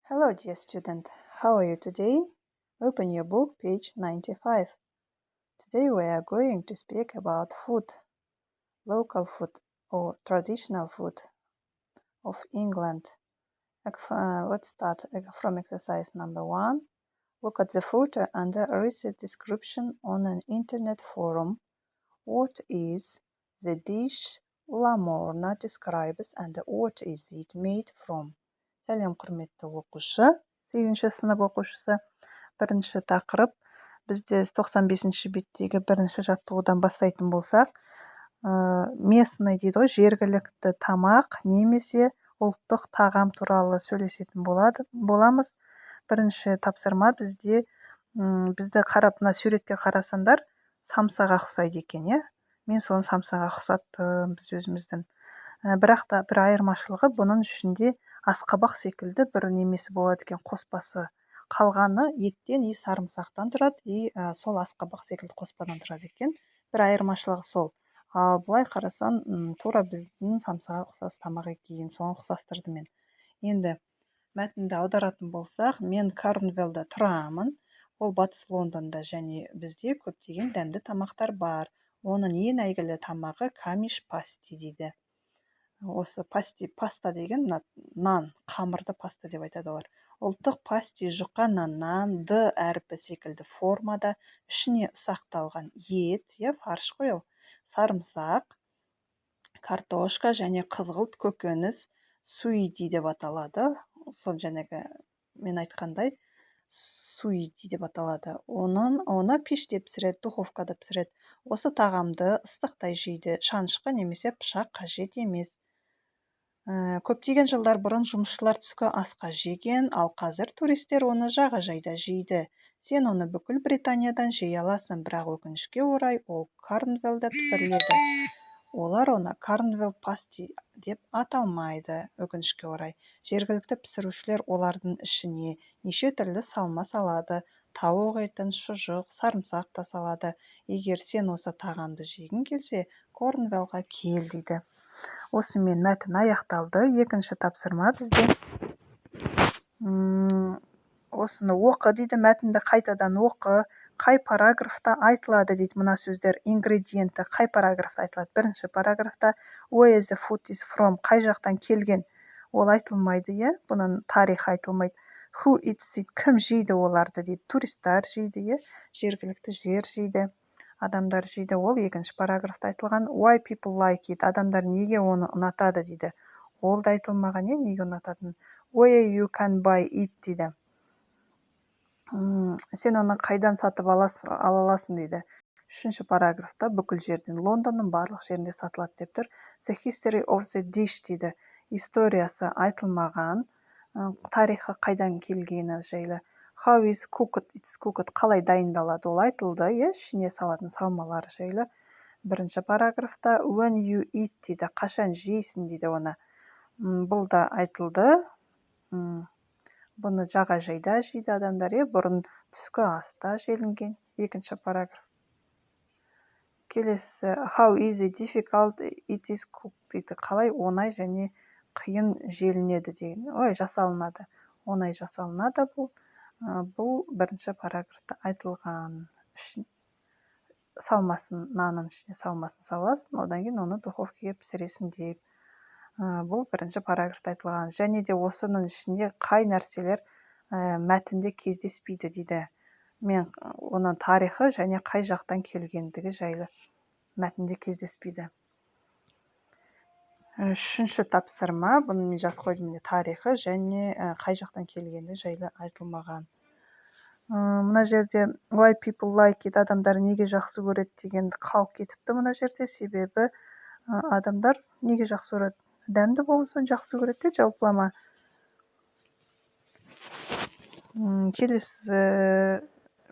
Hello, dear student. How are you today? Open your book, page 95. Today we are going to speak about food, local food or traditional food of England. Let's start from exercise number 1. Look at the photo and read the description on an internet forum. What is the dish Lamorna describes and what is it made from? Сәлем құрметті оқушы, 8-ші сынып оқушысы. Бірінші тақырып, бізде 95-ші беттегі бірінші жаттығудан бастайтын болсақ, местный дейді ғой, жергілікті тамақ немесе ұлттық тағам туралы сөйлесетін боламыз. Бірінші тапсырма бізді қарап, мына суретке қарасаңдар, самсаға ұқсайды екен, иә? Мен соны самсаға ұқсаттым біз өзіміздің. Бірақ та бір айырмашылығы, бұның ішінде асқабақ секілді бір немесі болады екен, қоспасы. Қалғаны еттен и сарымсақтан тұрады, и сол асқабақ секілді қоспадан тұрады екен. Бір айырмашылығы сол. Ал былай қарасаң, тура біздің самсаға ұқсас тамақ екен, соған ұқсастырды мен. Енді мәтінді аударатын болсақ, мен Корнвеллда тұрамын. Ол батыс Лондонда, және бізде көптеген дәмді тамақтар бар. Оның ең әйгілі тамағы камиш пасти дейді. Осы паста деген нан, қамырды паста деп айтады олар. Ұлттық пасти жұқа наннан Д әрпі секілді формада, ішіне ұсақталған ет, фарш қой ол, сарымсақ, картошка және қызғылт көкөніс суиди деп аталады. Сол жаңағы мен айтқандай суиди деп аталады. Оны пеште пісіреді, духовкада пісіреді. Осы тағамды ыстықтай жейді, шанышқы немесе пышақ қажет емес. Көптеген жылдар бұрын жұмысшылар түскі асқа жеген, ал қазір туристер оны жағажайда жейді. Сен оны бүкіл Британиядан жей аласың, бірақ өкінішке орай ол Корнвеллда пісіріледі. Олар оны Корнвелл пасти деп аталмайды, өкінішке орай. Жергілікті пісірушілер олардың ішіне неше түрлі салма салады, тауық етін, шұжық, сарымсақ та салады. Егер сен осы тағамды жегің келсе, Корнвеллға кел дейді. Осымен мәтін аяқталды. Екінші тапсырма бізде осыны оқы дейді, мәтінді қайтадан оқы. Қай параграфта айтылады дейді мына сөздер, ингредиенті қай параграфта айтылады? Бірінші параграфта where the food is from, қай жақтан келген, ол айтылмайды, бұның тарихы айтылмайды. Who eats it, кім жейді оларды дейді, туристер жейді, жергілікті жер жейді, адамдар жейді, ол екінші параграфта айтылған. Why people like it, адамдар неге оны ұнатады дейді, ол да айтылмаған, неге ұнататын. Where you can buy it дейді, сен оны қайдан сатып ала аласың дейді. Үшінші параграфта бүкіл жерден, Лондонның барлық жерінде сатылады деп тұр. The history of the dish дейді, историясы айтылмаған, тарихы қайдан келгені жайлы. How is cooked, it's cooked, қалай дайындалады, ол айтылды, ішіне салатын салмалар жайлы. Бірінші параграфта when you eat дейді, қашан жейсің дейді оны. Бұл да айтылды. Бұны жағажайда жейді адамдар, бұрын түскі аста желінген. Екінші параграф. Келесі, how easy, difficult it is cooked дейді, қалай оңай және қиын желінеді деген. Жасалынады. Оңай жасалынады бұл. Бұл бірінші параграфта айтылған. Салмасын, нанның ішіне салмасын саласың, одан кейін оны духовкаға пісіресің деп. Бұл бірінші параграфта айтылған. Және де осының ішінде қай нәрселер мәтінде кездеспейді дейді. Мен оның тарихы және қай жақтан келгендігі жайлы мәтінде кездеспейді. Үшінші тапсырма, бұны мен жазып қойдым, тарихы және қай жақтан келгенді жайлы айтылмаған. Мына жерде why people like it, адамдар неге жақсы көреді дегенді қалып кетіпті мына жерде, себебі адамдар неге жақсы көреді? Дәмді болсын жақсы көреді, жалпылама. Келесі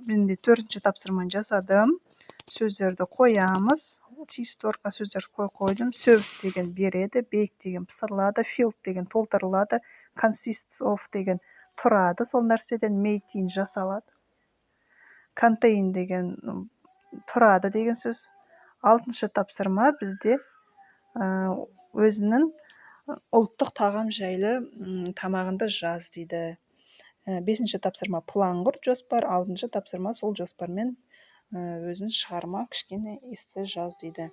менде төртінші тапсырманы жасадым. Сөздерді қоямыз. Тиісті орынға сөздер қойдым. Serve деген береді, bake деген пісірілады, filled деген толтырылады, consists of деген тұрады, сол нәрседен, made in жасалады. Contain деген тұрады деген сөз. Алтыншы тапсырма бізде өзінің ұлттық тағам жайлы тамағынды жаз дейді. бесінші тапсырма план құр, жоспар, 6-шы тапсырма сол жоспармен өзің шығарма, кішкене эссе жаз дейді.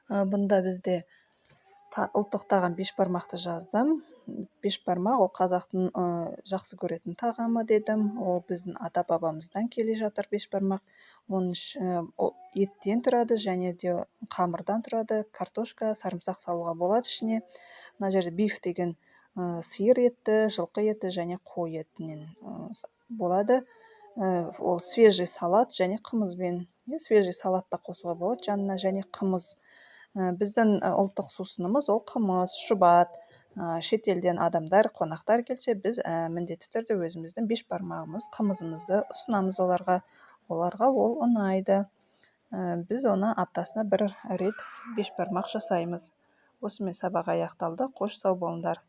Бұнда бізде ұлттық тағам бешбармақты жаздым. Бешбармақ ол қазақтың жақсы көретін тағамы дедім. Ол біздің ата-бабамыздан келе жатыр бешбармақ. Оның еттен тұрады және де қамырдан тұрады. Картошка, сарымсақ салуға болады ішіне. Мына жерде биф деген сиыр еті, жылқы еті және қой етінен болады. Ол свежий салат және қымызбен. Свежий салат та қосуға болады жанына, және қымыз. Біздің ұлттық сусынымыз ол қымыз, шұбат. Шетелден адамдар, қонақтар келсе, біз міндетті түрде өзіміздің бешбармағымыз, қымызымызды ұсынамыз оларға. Оларға ол ұнайды. Біз оны аптасына бір рет бешбармақ жасаймыз. Осымен сабақ аяқталды. Қош сау болыңдар.